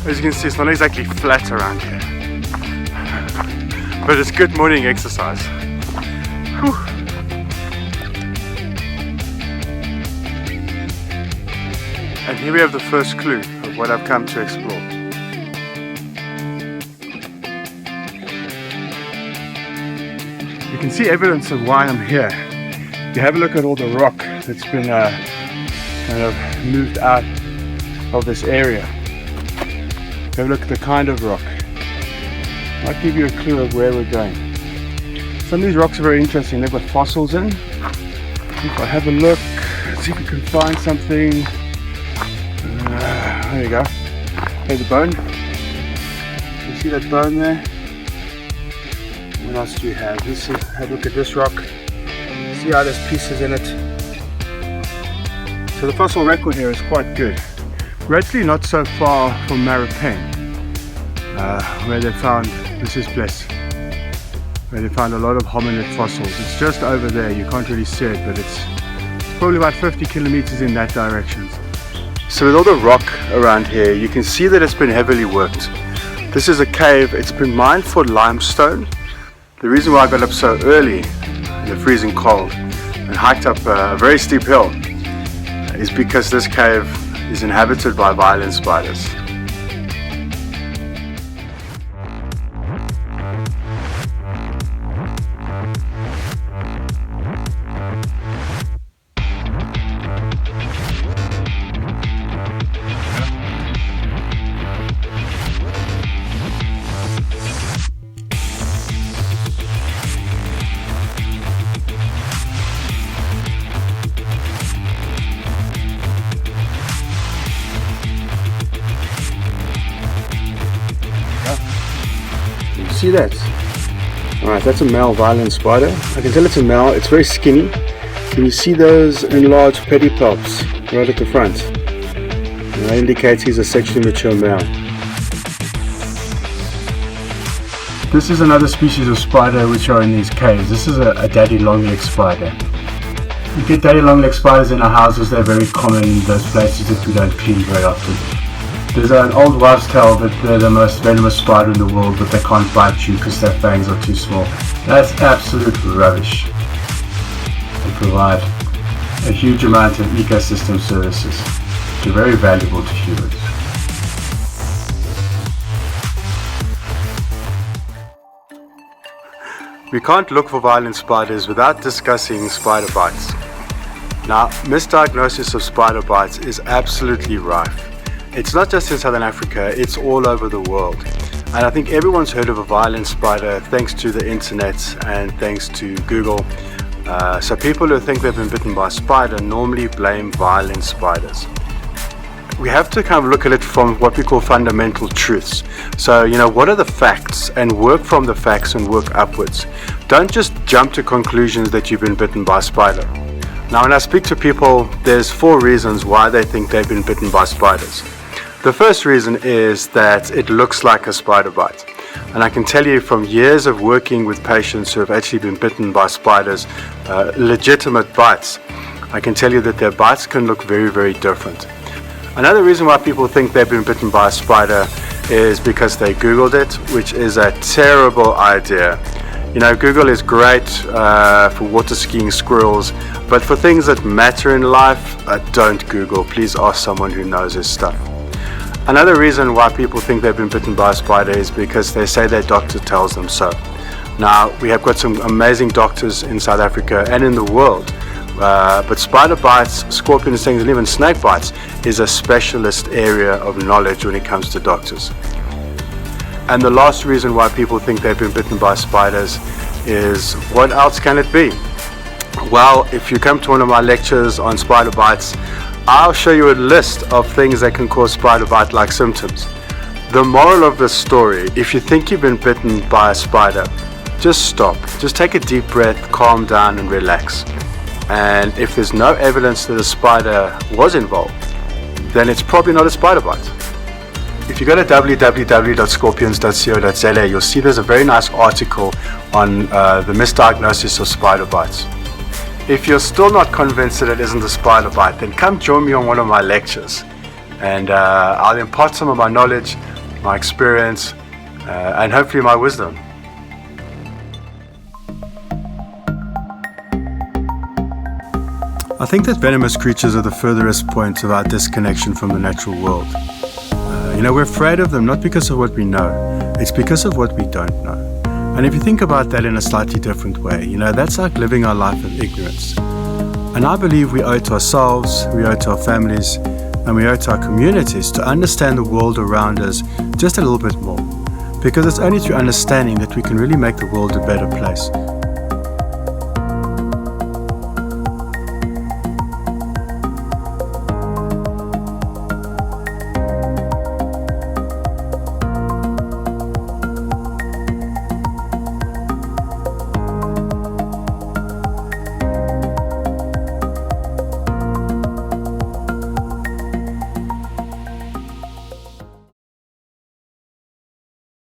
As you can see, it's not exactly flat around here, but it's good morning exercise. Whew. And here we have the first clue of what I've come to explore. You can see evidence of why I'm here. You have a look at all the rock that's been kind of moved out of this area. Have a look at the kind of rock. Might give you a clue of where we're going. Some of these rocks are very interesting. They've got fossils in. If I have a look, let's see if we can find something. There you go. Here's the bone. You see that bone there? What else do you have? Let's see, have a look at this rock. See how there's pieces in it. So the fossil record here is quite good. We're actually not so far from Maripane, where they found, this is Bliss, where they found a lot of hominid fossils. It's just over there, you can't really see it, but it's probably about 50 kilometers in that direction. So with all the rock around here, you can see that it's been heavily worked. This is a cave, it's been mined for limestone. The reason why I got up so early in the freezing cold and hiked up a very steep hill is because this cave is inhabited by violent spiders. See that? Alright, that's a male violent spider. I can tell it's a male, it's very skinny. Can you see those enlarged pedipalps right at the front? And that indicates he's a sexually mature male. This is another species of spider which are in these caves. This is a daddy long-legged spider. You get daddy long-legged spiders in our houses, they're very common in those places that we don't clean very often. There's an old wives' tale that they're the most venomous spider in the world, but they can't bite you because their fangs are too small. That's absolute rubbish. They provide a huge amount of ecosystem services, which are very valuable to humans. We can't look for violent spiders without discussing spider bites. Now, misdiagnosis of spider bites is absolutely rife. It's not just in Southern Africa, it's all over the world. And I think everyone's heard of a violent spider thanks to the internet and thanks to Google. So people who think they've been bitten by a spider normally blame violent spiders. We have to kind of look at it from what we call fundamental truths. So, what are the facts, and work from the facts and work upwards. Don't just jump to conclusions that you've been bitten by a spider. Now, when I speak to people, there's 4 reasons why they think they've been bitten by spiders. The first reason is that it looks like a spider bite. And I can tell you from years of working with patients who have actually been bitten by spiders, legitimate bites, I can tell you that their bites can look very, very different. Another reason why people think they've been bitten by a spider is because they Googled it, which is a terrible idea. Google is great for water skiing squirrels, but for things that matter in life, don't Google. Please ask someone who knows his stuff. Another reason why people think they've been bitten by a spider is because they say their doctor tells them so. Now, we have got some amazing doctors in South Africa and in the world, but spider bites, scorpion stings, and even snake bites is a specialist area of knowledge when it comes to doctors. And the last reason why people think they've been bitten by spiders is, what else can it be? Well, if you come to one of my lectures on spider bites, I'll show you a list of things that can cause spider bite-like symptoms. The moral of this story, if you think you've been bitten by a spider, just stop. Just take a deep breath, calm down and relax. And if there's no evidence that a spider was involved, then it's probably not a spider bite. If you go to www.scorpions.co.za, you'll see there's a very nice article on the misdiagnosis of spider bites. If you're still not convinced that it isn't a spider bite, then come join me on one of my lectures, and I'll impart some of my knowledge, my experience, and hopefully my wisdom. I think that venomous creatures are the furthest point of our disconnection from the natural world. We're afraid of them not because of what we know, it's because of what we don't know. And if you think about that in a slightly different way, that's like living our life with ignorance. And I believe we owe it to ourselves, we owe it to our families, and we owe it to our communities to understand the world around us just a little bit more. Because it's only through understanding that we can really make the world a better place.